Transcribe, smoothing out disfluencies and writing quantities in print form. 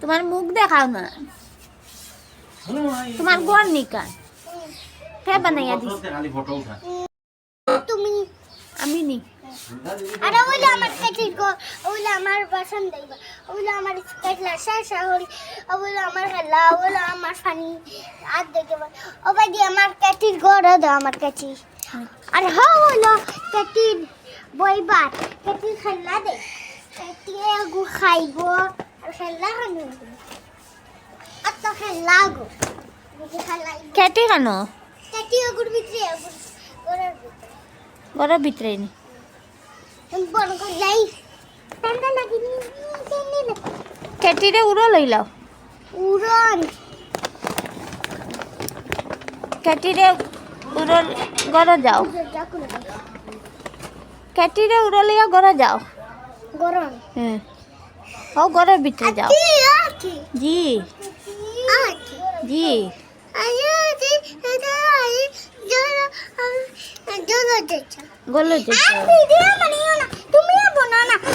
তোমার মুখ দেখাও না, তোমার ঘর নিকান কে বানাইয়া দিস তুমি আমি নি। আরে ওইলা আমার কাছে গো, ওইলা আমার বাসন দেইবা, ওইলা আমার কাটলা শাশা হল, ওইলা আমার খালা, ওইলা আমার ফানি আর দেখবা ও ভাই দি আমার কাটির গড় দাও আমার কাছে। আর হ্যাঁ ওইলা কাটির বইবার কাটির খালা দে, কাটিয়ে গু খাইবো আর খালা খানো আর তো খালা গো বুঝি খালা কেটে কেন কাটি ওগুর ভিতরে ওগুর ঘরের ভিতরে নি? বড় করে যাই ঠান্ডা লাগিনি কেটিরে উড়ো লইলাও, উড়ন কেটিরে উড়ো ঘরে যাও, কেটিরে উড়ো লইয়া ঘরে যাও। গরম হ্যাঁ ও ঘরের ভিতরে যাও। জি জি গলে যেতে